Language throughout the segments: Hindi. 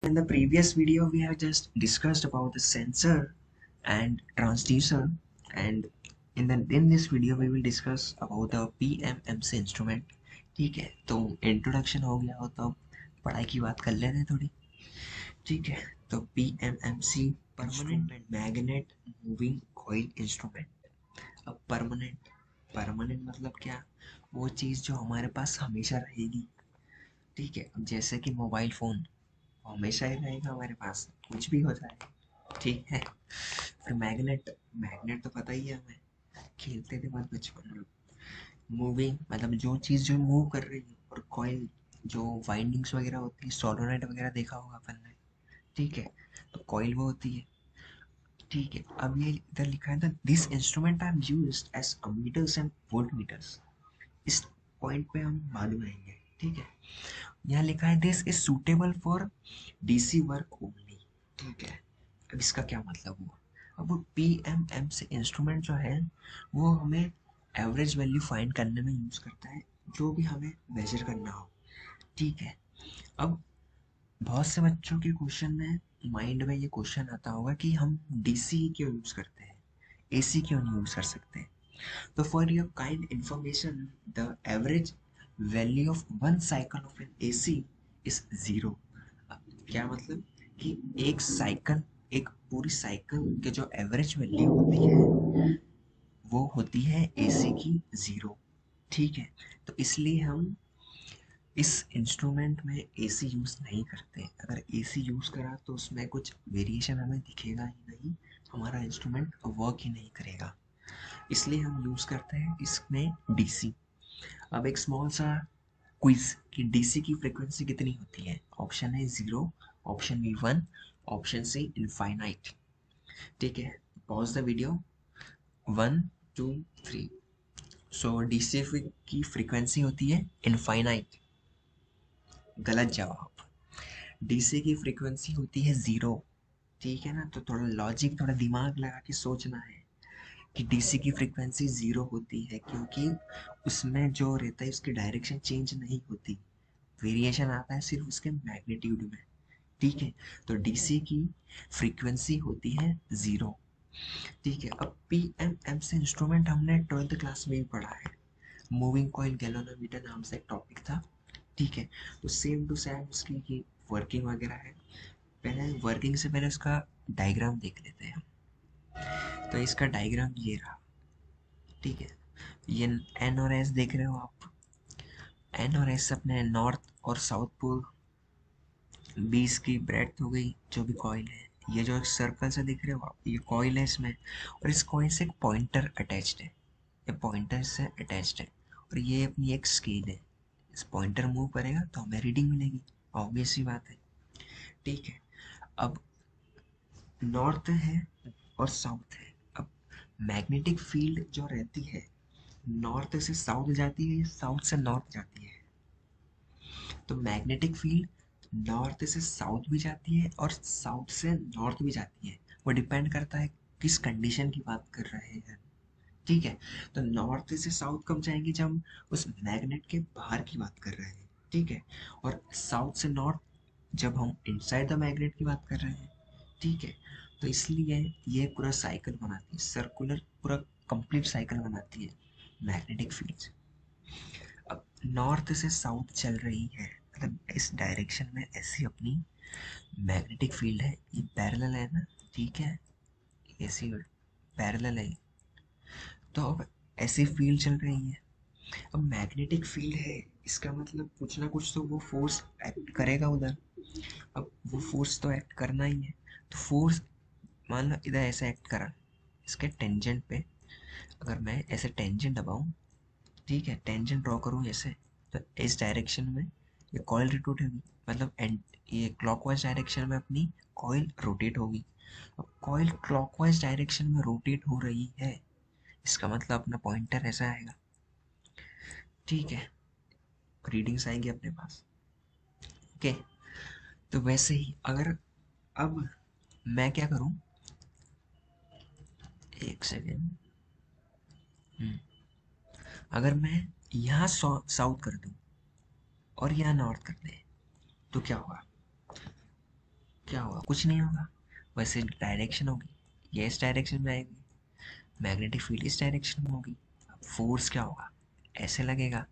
In the previous video, we have just discussed about the sensor and transducer, and in this video we will discuss about the PMMC instrument. ठीक है, तो इंट्रोडक्शन हो गया हो तो पढ़ाई की बात कर लेते हैं थोड़ी. ठीक है, तो PMMC permanent magnet moving coil instrument. अब परमानेंट मतलब क्या? वो चीज़ जो हमारे पास हमेशा रहेगी. ठीक है, अब जैसे कि मोबाइल फ़ोन हमेशा ही रहेगा हमारे पास, कुछ भी हो जाए. ठीक है, फिर मैग्नेट. मैग्नेट तो पता ही है हमें, खेलते थे बहुत बचपन में. मूविंग मतलब जो चीज़ जो मूव कर रही है, और कॉइल जो वाइंडिंग्स वगैरह होती है, सोलोनाइट वगैरह देखा होगा अपन ने. ठीक है, तो कॉइल वो होती है. ठीक है, अब ये इधर लिखा है था this instrument are used as ammeters and volt meters. इस पॉइंट पे हम बाद में आएंगे. ठीक है, यहाँ लिखा है this is suitable for DC work only. ठीक है, अब इसका क्या मतलब हुआ? अब वो पी एम एम से इंस्ट्रूमेंट जो है वो हमें एवरेज वैल्यू फाइंड करने में यूज करता है, जो भी हमें मेजर करना हो. ठीक है, अब बहुत से बच्चों के क्वेश्चन में माइंड में ये क्वेश्चन आता होगा कि हम डीसी क्यों यूज करते हैं, एसी क्यों नहीं यूज कर सकते. तो for your kind information, the average value of one cycle of N AC is zero. क्या मतलब कि एक साइकिल, एक पूरी साइकिल के जो एवरेज वैल्यू होती है वो होती है एसी की जीरो. ठीक है, तो इसलिए हम इस इंस्ट्रूमेंट में एसी यूज नहीं करते. अगर एसी यूज करा तो उसमें कुछ वेरिएशन हमें दिखेगा ही नहीं, हमारा इंस्ट्रूमेंट वर्क ही नहीं करेगा. इसलिए हम यूज करते हैं इसमें डीसी. अब एक स्मॉल सा क्विज कि डीसी की फ्रीक्वेंसी कितनी होती है. ऑप्शन है zero, option B one, option C infinite. ठीक है, pause the video. One, two, three. So DC की फ्रीक्वेंसी होती है इनफाइनाइट. गलत जवाब. डीसी की फ्रीक्वेंसी होती है जीरो. ठीक है ना, तो थोड़ा लॉजिक, थोड़ा दिमाग लगा के सोचना है कि डीसी की फ्रीक्वेंसी जीरो होती है क्योंकि उसमें जो रहता है उसकी डायरेक्शन चेंज नहीं होती, वेरिएशन आता है सिर्फ उसके मैग्नीट्यूड में. ठीक है, तो डीसी की फ्रीक्वेंसी होती है जीरो. ठीक है, अब पी एम एम से इंस्ट्रूमेंट हमने 12th क्लास में ही पढ़ा है. मूविंग कॉइल गैल्वेनोमीटर नाम से एक टॉपिक था. ठीक है, तो सेम टू सेम उसकी वर्किंग वगैरह है. पहले वर्किंग से पहले उसका डायग्राम देख लेते हैं. तो इसका डायग्राम ये रहा. ठीक है, ये एन और एस देख रहे हो आप. एन और एस अपने नॉर्थ और साउथ पोल, 20 की ब्रेड्थ हो गई जो भी कॉइल है. ये जो एक सर्कल से दिख रहे हो आप, ये कॉइल है इसमें, और इस कॉइल से एक पॉइंटर अटैच्ड है. ये पॉइंटर से अटैच्ड है, और ये अपनी एक स्केल है. इस पॉइंटर मूव करेगा तो हमें रीडिंग मिलेगी, ऑब्वियस सी बात है. ठीक है, अब नॉर्थ है और साउथ है. अब मैग्नेटिक फील्ड जो रहती है नॉर्थ से साउथ जाती है, साउथ से नॉर्थ जाती है. तो मैग्नेटिक फील्ड नॉर्थ से साउथ भी जाती है और साउथ से नॉर्थ भी जाती है. वो डिपेंड करता है किस कंडीशन की बात कर रहे हैं. ठीक है, तो नॉर्थ से साउथ कब जाएंगे, जब हम उस मैग्नेट के बाहर की बात कर रहे हैं. ठीक है, और साउथ से नॉर्थ जब हम इनसाइड द मैग्नेट की बात कर रहे हैं. ठीक है, तो इसलिए ये पूरा साइकिल बनाती है, सर्कुलर पूरा कंप्लीट साइकिल बनाती है मैग्नेटिक फील्ड. अब नॉर्थ से साउथ चल रही है, मतलब इस डायरेक्शन में ऐसी अपनी मैग्नेटिक फील्ड है. ये पैरेलल है ना. ठीक है, ऐसी पैरेलल है. तो अब ऐसी फील्ड चल रही है. अब मैग्नेटिक फील्ड है, इसका मतलब कुछ ना कुछ तो वो फोर्स एक्ट करेगा उधर. अब वो फोर्स तो एक्ट करना ही है. तो फोर्स मान लो इधर ऐसे एक्ट करा, इसके टेंजेंट पे अगर मैं ऐसे टेंजेंट दबाऊं. ठीक है, टेंजेंट ड्रॉ करूं ऐसे, तो इस डायरेक्शन में ये कॉइल रोटेट होगी, मतलब ये क्लॉकवाइज डायरेक्शन में अपनी कॉइल रोटेट होगी. अब कॉइल क्लॉकवाइज डायरेक्शन में रोटेट हो रही है, इसका मतलब अपना पॉइंटर ऐसा आएगा. ठीक है, रीडिंग्स आएंगी अपने पास. ओके, तो वैसे ही अगर अब मैं क्या करूं, एक सेकेंड. अगर मैं यहाँ साउथ कर दूं और यहाँ नॉर्थ कर दे तो क्या होगा? क्या होगा? कुछ नहीं होगा। वैसे डायरेक्शन होगी, ये इस डायरेक्शन में आएगी, मैग्नेटिक फील्ड इस डायरेक्शन में होगी। अब फोर्स क्या होगा? ऐसे लगेगा,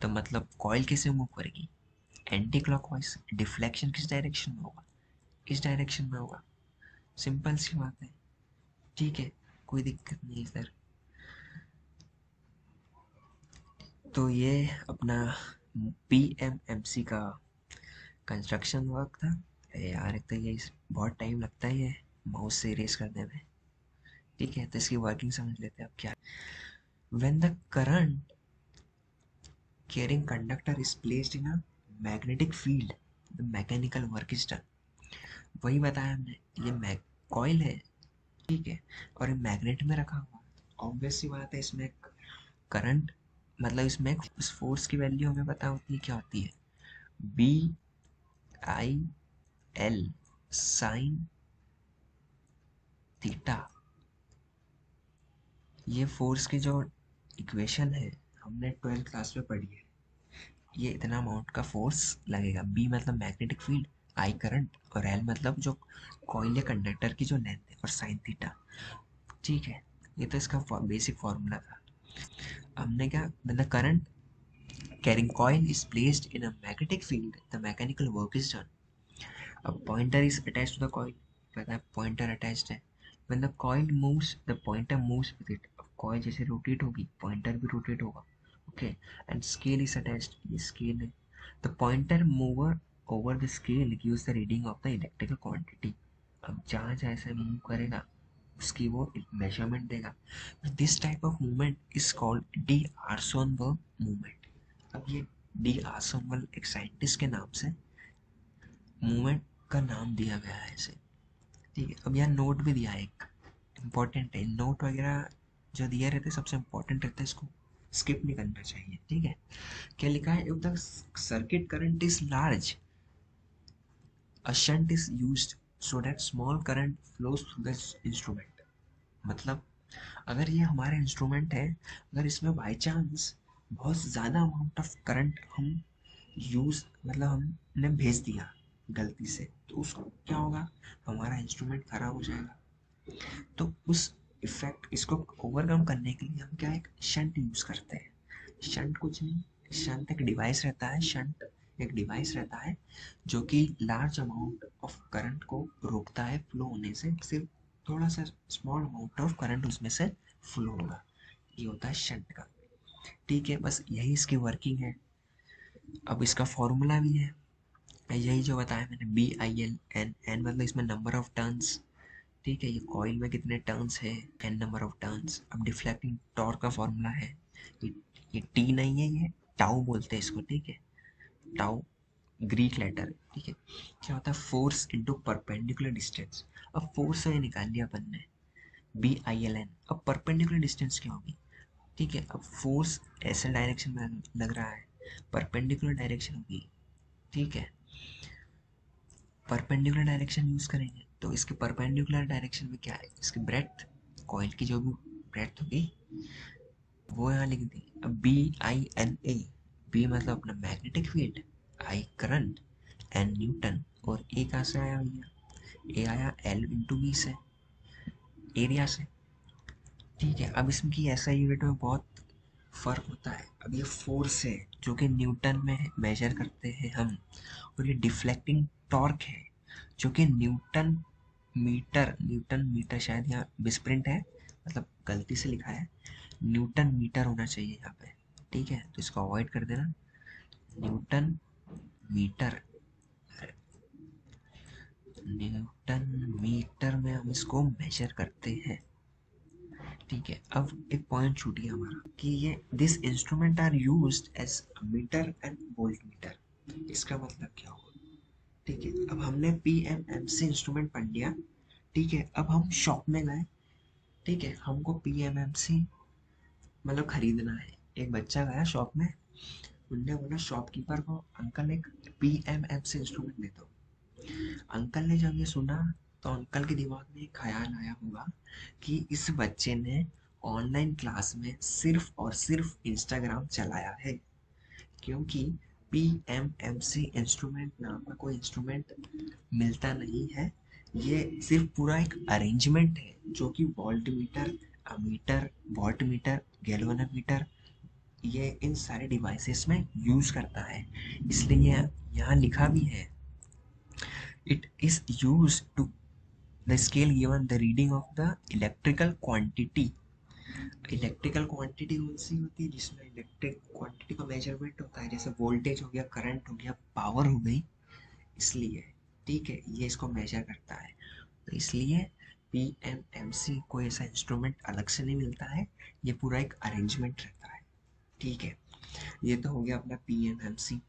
तो मतलब कॉइल कैसे मूव करेगी? Anti clockwise. डिफ्लेक्शन किस डायरेक्शन में होगा? इस डायरेक्शन में होगा। सिंपल सी बात है, ठीक है, कोई दिक्कत नहीं सर। तो ये अपना PMMC का कंस्ट्रक्शन वर्क था। यार एक तो ये बहुत टाइम लगता है ये माउस से इरेज करने में। ठीक है, तो इसकी वर्किंग समझ लेते हैं अब क्या। When the current carrying conductor is placed in a magnetic field, the mechanical work is done. वही बताया हमने, ये मैग कॉइल है, ठीक है, और ये मैग्नेट में रखा हुआ। ऑब्वियस सी बात है, इसमें करंट, मतलब इसमें उस फोर्स की वैल्यू हमें पता होती है, क्या होती है? BIL sine theta. ये फोर्स की जो इक्वेशन है हमने 12th क्लास में पढ़ी है। ये इतना अमाउंट का फोर्स लगेगा। बी मतलब मैग्नेटिक फील्ड, आई करंट, और एल मतलब जो कॉइल या कंडक्टर की जो लेंथ है, और साइन थीटा। ठीक है, ये तो इसका बेसिक फॉर्मूला था। हमने क्या, मतलब current carrying coil is placed in a magnetic field, the mechanical work is done. अब pointer is attached to the coil, पता है पॉइंटर अटैच्ड है। When the coil moves the pointer moves with it. अब कॉइल जैसे रोटेट होगी, पॉइंटर भी रोटेट होगा। Okay, and scale is attached, ये स्केल है। The pointer mover over the scale gives the reading of the electrical quantity. अब जहाँ जहाँ ऐसे मूव करेगा उसकी वो मेजरमेंट देगा। This type of movement is called d'Arsonval movement. अब ये डी आर्सोनवर्ग एक साइंटिस्ट के नाम से मूवमेंट का नाम दिया गया है इसे। ठीक है, अब यहाँ नोट भी दिया है एक इम्पोर्टेंट है। नोट वगैरह जो दिए रहते हैं सबसे इम्पोर्टेंट रहता है, इसको स्किप नहीं करना चाहिए। ठीक है, क्या लिखा है? If the circuit current is large, a shunt is used so that small current flows through the instrument। मतलब अगर ये हमारे इंस्ट्रूमेंट है, अगर इसमें बाई चांस बहुत ज़्यादा अमाउंट ऑफ करंट हम यूज़, मतलब हमने भेज दिया गलती से, तो उसको क्या होगा? हमारा इंस्ट्रूमेंट खराब हो जाएगा। तो उस इफेक्ट, इसको ओवरकम करने के लिए हम क्या, एक शंट यूज़ करते हैं। शंट कुछ नहीं, शंट एक डिवाइस रहता है। शंट एक डिवाइस रहता है जो कि लार्ज अमाउंट ऑफ करंट को रोकता है फ्लो होने से। सिर्फ थोड़ा सा स्मॉल अमाउंट ऑफ करंट उसमें से फ्लो होगा, ये होता है शंट का। ठीक है, बस यही इसकी वर्किंग है। अब इसका फॉर्मूला भी है, यही जो बताया मैंने, BIL। एन मतलब इसमें नंबर ऑफ टर्न्स। ठीक है, ये कॉइल में कितने टर्न्स है, एन नंबर ऑफ टर्न्स। अब डिफ्लेक्टिंग टॉर्क का फॉर्मूला है, ये ये टी नहीं है, ये टाउ बोलते हैं इसको। ठीक है, टाउ ग्रीक लेटर है। ठीक है, क्या होता है? Force into perpendicular distance. अब फोर्स है निकाल लिया अपन ने, BILN। अब परपेंडिकुलर डिस्टेंस क्या होगी? ठीक है, अब फोर्स ऐसे डायरेक्शन में लग रहा है, परपेंडिकुलर डायरेक्शन होगी। ठीक है, परपेंडिकुलर डायरेक्शन यूज करेंगे, तो इसके परपेंडिकुलर डायरेक्शन में क्या है? इसकी ब्रेड्थ, कॉइल की जो भी ब्रेड्थ होगी वो यहाँ लिख दी। अब BINA, बी मतलब अपना magnetic field, I current, N newton, और ए कहाँ से आया भैया? ए आया L इंटू बी से, एरिया से। ठीक है, अब इसमें की ऐसा यूनिट में बहुत फर्क होता है। अब ये फोर्स है जो कि न्यूटन में मेजर करते हैं हम, और ये डिफ्लेक्टिंग टॉर्क है जो कि न्यूटन मीटर शायद यहाँ मिसप्रिंट है, मतलब गलती से लिखा है, न्यूटन मीटर होना चाहिए यहाँ पे। ठीक है, तो इसको अवॉइड कर देना, न्यूटन मीटर। न्यूटन मीटर में हम इसको मेजर करते हैं। ठीक है, अब एक पॉइंट छूट गया हमारा कि ये this instrument are used as meter and volt meter. इसका मतलब क्या होगा? ठीक है, अब हमने PMMC इंस्ट्रूमेंट पढ़ लिया। ठीक है, अब हम शॉप में गए। ठीक है, हमको PMMC मतलब खरीदना है। एक बच्चा गया शॉप में, उनने बोला शॉपकीपर को, अंकल एक PMMC इंस्ट्रूमेंट दे दो। अंकल ने जब ये सुना तो अंकल के दिमाग में एक ख्याल आया होगा कि इस बच्चे ने ऑनलाइन क्लास में सिर्फ और सिर्फ इंस्टाग्राम चलाया है, क्योंकि PMMC इंस्ट्रूमेंट नाम का कोई इंस्ट्रूमेंट मिलता नहीं है। ये सिर्फ पूरा एक अरेंजमेंट है जो कि volt meter, ammeter, watt meter, galvanometer, ये इन सारे डिवाइसेस में यूज करता है। इसलिए यहाँ लिखा भी है, it is use to the scale given the reading of the electrical quantity. Electrical quantity कौन सी होती है जिसमें इलेक्ट्रिक क्वांटिटी का मेजरमेंट होता है, जैसे वोल्टेज हो गया, करंट हो गया, पावर हो गई, इसलिए ठीक है ये इसको मेजर करता है। तो इसलिए पीएमएमसी कोई ऐसा इंस्ट्रूमेंट अलग से नहीं मिलता है, ये पूरा एक अरेंजमेंट रहता है। ठीक है, ये तो हो गया अपना पीएमएमसी।